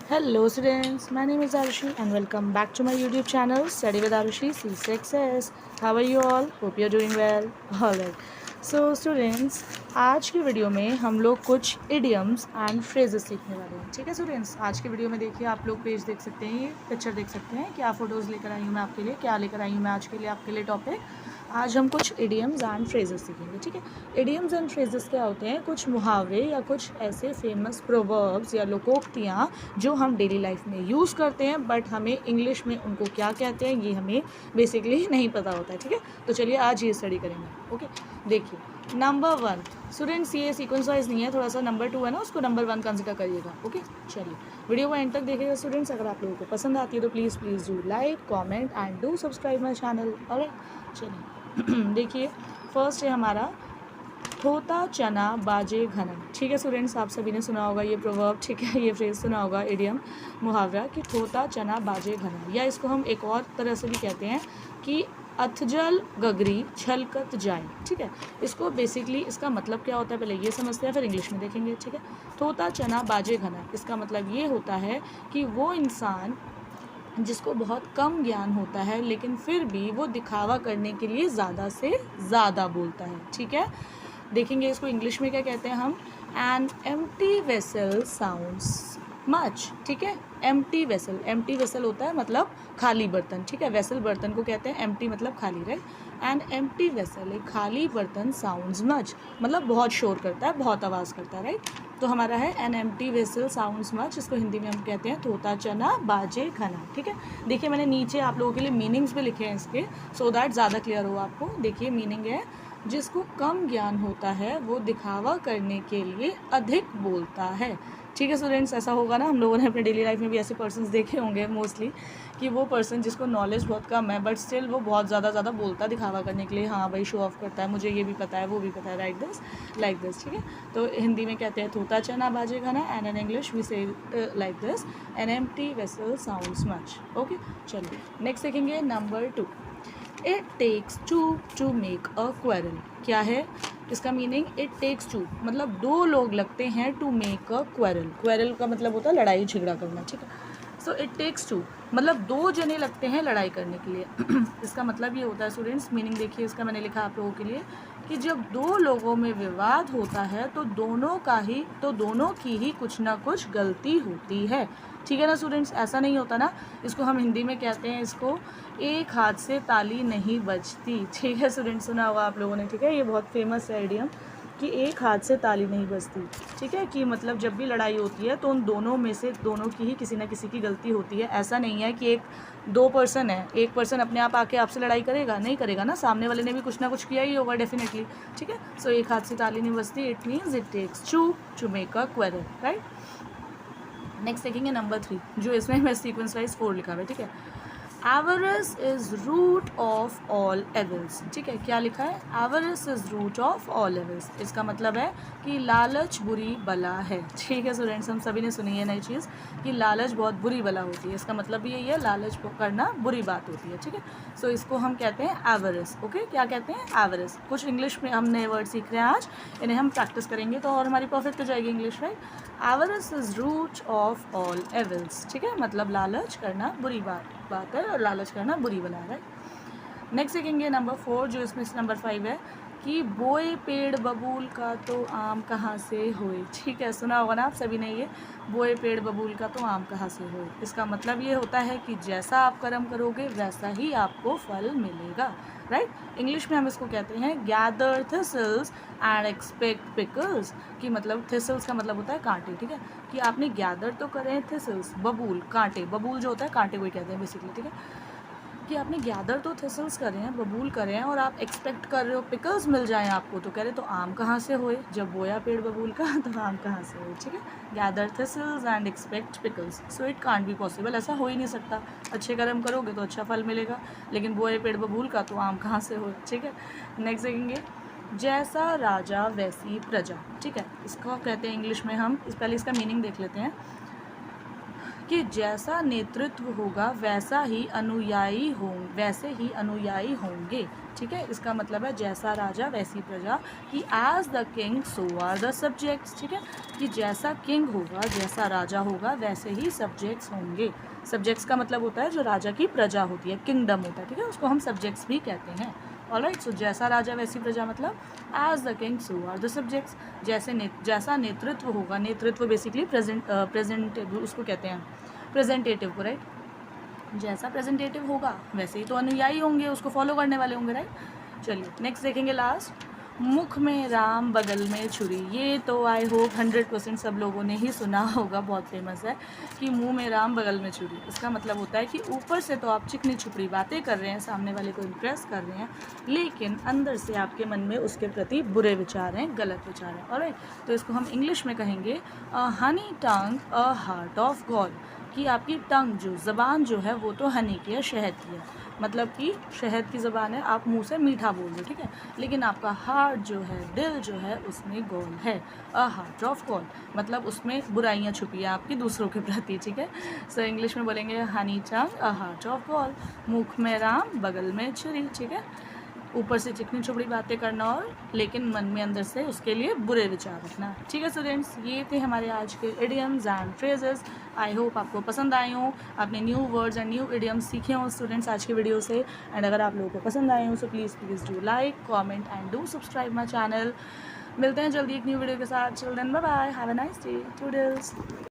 Hello students, my name is Arushi and welcome back to my YouTube channel Study with Arushi C6S. How are you all? Hope you're doing well. Alright. So students, आज की video में हम लोग कुछ idioms and phrases सीखने वाले हैं. ठीक है students, आज की वीडियो में देखिए आप लोग पेज देख सकते हैं, ये पिक्चर देख सकते हैं, क्या फ़ोटोज़ लेकर आई हूँ मैं आपके लिए, क्या लेकर आई हूँ मैं आज के लिए आपके लिए टॉपिक. आज हम कुछ idioms and phrases सीखेंगे. ठीक है, idioms and phrases क्या होते हैं? कुछ मुहावरे या कुछ ऐसे फेमस प्रोवर्ब्स या लोकोक्तियाँ जो हम डेली लाइफ में यूज़ करते हैं बट हमें इंग्लिश में उनको क्या कहते हैं ये हमें बेसिकली नहीं पता होता है. ठीक है, तो चलिए आज ये स्टडी करेंगे. ओके, देखिए नंबर 1 स्टूडेंट्स, ये सीक्वेंस वाइज नहीं है, थोड़ा सा नंबर 2 है ना, उसको नंबर 1 कंसिडर करिएगा. ओके, चलिए वीडियो को एंड तक देखिएगा स्टूडेंट्स. अगर आप लोगों को पसंद आती है तो please do like comment and do subscribe my channel. Alright, चलिए देखिए फर्स्ट है हमारा होता चना बाजे घनन. ठीक है स्टूडेंट्स, आप सभी ने सुना होगा ये प्रोवर्ब. ठीक है, ये फ्रेज सुना होगा, इडियम मुहावरा कि होता चना बाजे घनन, या इसको हम एक और तरह से भी कहते हैं कि अथजल गगरी छलकत जाए. ठीक है, इसको बेसिकली इसका मतलब क्या होता है पहले ये समझते हैं, फिर इंग्लिश में देखेंगे. ठीक है, होता चना बाजे घनन, इसका मतलब ये होता है कि वो इंसान जिसको बहुत कम ज्ञान होता है लेकिन फिर भी वो दिखावा करने के लिए ज़्यादा से ज़्यादा बोलता है. ठीक है, देखेंगे इसको इंग्लिश में क्या कहते हैं हम. N empty vessel sounds much. ठीक है, एम्प्टी वेसल होता है मतलब खाली बर्तन. ठीक है, वेसल बर्तन को कहते हैं, एम्प्टी मतलब खाली, राइट. एन एम्प्टी वेसल, एक खाली बर्तन, साउंड्स मच मतलब बहुत शोर करता है, बहुत आवाज़ करता है, राइट. तो हमारा है N empty vessel sounds much, इसको हिंदी में हम कहते हैं तोता चना बाजे घना. ठीक है, देखिए मैंने नीचे आप लोगों के लिए मीनिंग्स भी लिखे हैं इसके, सो दैट ज़्यादा क्लियर हो आपको. देखिए मीनिंग है जिसको कम ज्ञान होता है वो दिखावा करने के लिए अधिक बोलता है. ठीक है स्टूडेंट्स, ऐसा होगा ना, हम लोगों ने अपने डेली लाइफ में भी ऐसे पर्सन्स देखे होंगे मोस्टली कि वो पर्सन जिसको नॉलेज बहुत कम है बट स्टिल वो बहुत ज़्यादा बोलता दिखावा करने के लिए. हाँ भाई, शो ऑफ करता है, मुझे ये भी पता है वो भी पता है, राइट दिस लाइक दिस. ठीक है, तो हिंदी में कहते हैं तोता चना बाजे घना, and in English we say like this, an empty vessel sounds much. Okay, चलिए नेक्स्ट देखेंगे नंबर 2. It takes to make a quarrel. क्या है इसका मीनिंग? इट टेक्स टू मतलब दो लोग लगते हैं, टू मेक अ क्वेरल का मतलब होता है लड़ाई झगड़ा करना. ठीक है, सो इट टेक्स टू मतलब दो जने लगते हैं लड़ाई करने के लिए. इसका मतलब ये होता है स्टूडेंट्स, मीनिंग देखिए इसका मैंने लिखा आप लोगों के लिए कि जब दो लोगों में विवाद होता है तो दोनों की ही कुछ ना कुछ गलती होती है. ठीक है ना स्टूडेंट्स, ऐसा नहीं होता ना, इसको हम हिंदी में कहते हैं, इसको एक हाथ से ताली नहीं बजती. ठीक है स्टूडेंट्स, सुना होगा आप लोगों ने. ठीक है, ये बहुत फेमस है आइडियम कि एक हाथ से ताली नहीं बजती. ठीक है, कि मतलब जब भी लड़ाई होती है तो उन दोनों में से दोनों की ही किसी ना किसी की गलती होती है. ऐसा नहीं है कि दो पर्सन है, एक पर्सन अपने आप आके आपसे लड़ाई करेगा, नहीं करेगा ना, सामने वाले ने भी कुछ ना कुछ किया ही होगा डेफिनेटली. ठीक है, सो एक हाथ से ताली नहीं बजती, it means it takes to make a quarrel, right. Next देखेंगे नंबर 3, जो इसमें मैं सीक्वेंस वाइज 4 लिखा हुआ है. ठीक है, Avarice is root of all evils. ठीक है, क्या लिखा है? Avarice is root of all evils. इसका मतलब है कि लालच बुरी बला है. ठीक है स्टूडेंट्स, हम सभी ने सुनी है नई चीज़ कि लालच बहुत बुरी बला होती है. इसका मतलब भी यही है, लालच करना बुरी बात होती है. ठीक है, सो इसको हम कहते हैं avarice. ओके, क्या कहते हैं? avarice. कुछ इंग्लिश में हम नए वर्ड सीख रहे हैं आज, इन्हें हम प्रैक्टिस करेंगे तो और हमारी परफेक्ट हो जाएगी English, right. Avarice is root of all evils. ठीक है, मतलब लालच करना बुरी बात है और लालच करना बुरी बला है. नेक्स्ट देखेंगे नंबर 4, जो इसमें नंबर 5 है कि बोए पेड़ बबूल का तो आम कहाँ से होए. ठीक है, सुना होगा ना आप सभी ने ये, बोए पेड़ बबूल का तो आम कहाँ से होए. इसका मतलब ये होता है कि जैसा आप कर्म करोगे वैसा ही आपको फल मिलेगा, राइट. इंग्लिश में हम इसको कहते हैं gather thistles and expect pickles. कि मतलब थिसल्स का मतलब होता है कांटे. ठीक है, कि आपने गैदर तो करें थिसल्स, बबूल कांटे, बबूल जो होता है कांटे को ही कहते हैं बेसिकली. ठीक है, कि आपने गैदर तो थिसल्स कर रहे हैं, बबूल कर रहे हैं, और आप एक्सपेक्ट कर रहे हो पिकल्स मिल जाएं आपको, तो कह रहे तो आम कहाँ से होए, जब बोया पेड़ बबूल का तो आम कहाँ से होए. ठीक है, gather thistles and expect pickles, so it can't be possible. ऐसा हो ही नहीं सकता. अच्छे कर्म करोगे तो अच्छा फल मिलेगा, लेकिन बोए पेड़ बबूल का तो आम कहाँ से होए. ठीक है, नेक्स्ट देखेंगे जैसा राजा वैसी प्रजा. ठीक है, इसको कहते हैं इंग्लिश में हम, पहले इसका मीनिंग देख लेते हैं. कि जैसा नेतृत्व होगा वैसे ही अनुयायी होंगे। ठीक है, इसका मतलब है जैसा राजा वैसी प्रजा, कि as the king so are the subjects. ठीक है, कि जैसा किंग होगा, जैसा राजा होगा, वैसे ही सब्जेक्ट्स होंगे। सब्जेक्ट्स का मतलब होता है जो राजा की प्रजा होती है, किंगडम होता है। ठीक है, उसको हम सब्जेक्ट्स भी कहते हैं। ऑलराइट, सो जैसा राजा वैसी प्रजा मतलब as the king so are the subjects. जैसा नेतृत्व होगा, नेतृत्व बेसिकली प्रेजेंटेटिव उसको कहते हैं, प्रेजेंटेटिव को, राइट। जैसा प्रेजेंटेटिव होगा वैसे ही तो अनुयायी होंगे, उसको फॉलो करने वाले होंगे, राइट। चलिए नेक्स्ट देखेंगे, लास्ट। मुख में राम बगल में छुरी। ये तो आई होप 100% सब लोगों ने ही सुना होगा, बहुत फेमस है कि मुंह में राम बगल में छुरी। इसका मतलब होता है कि ऊपर से तो आप चिकनी छुपड़ी बातें कर रहे हैं, सामने वाले को इम्प्रेस कर रहे हैं, लेकिन अंदर से आपके मन में उसके प्रति बुरे विचार हैं, गलत विचार हैं। ऑलराइट, तो इसको हम इंग्लिश में कहेंगे हनी टंग अ हार्ट ऑफ गॉड, कि आपकी टंग जो ज़बान जो है वो तो हनी की है, शहद की है, मतलब कि शहद की ज़बान है, आप मुंह से मीठा बोल रहे हो, ठीक है, लेकिन आपका हार्ट जो है, दिल जो है, उसमें गॉल है। अ हार्ट ऑफ गॉल मतलब उसमें बुराइयां छुपी हैं आपकी दूसरों के प्रति। ठीक है, सो इंग्लिश में बोलेंगे हनी टंग अ हार्ट ऑफ गॉल, मुख में राम बगल में छुरी। ठीक है, ऊपर से चिकनी चुपड़ी बातें करना और लेकिन मन में अंदर से उसके लिए बुरे विचार रखना। ठीक है स्टूडेंट्स, ये थे हमारे आज के idioms and phrases. I hope आपको पसंद आए हों, आपने new words and new idioms सीखे हों स्टूडेंट्स आज की वीडियो से। एंड अगर आप लोगों को पसंद आए हों so please do like, comment and do subscribe my channel. मिलते हैं जल्दी एक न्यू वीडियो के साथ। Chill then, bye bye, have a nice day, toodles.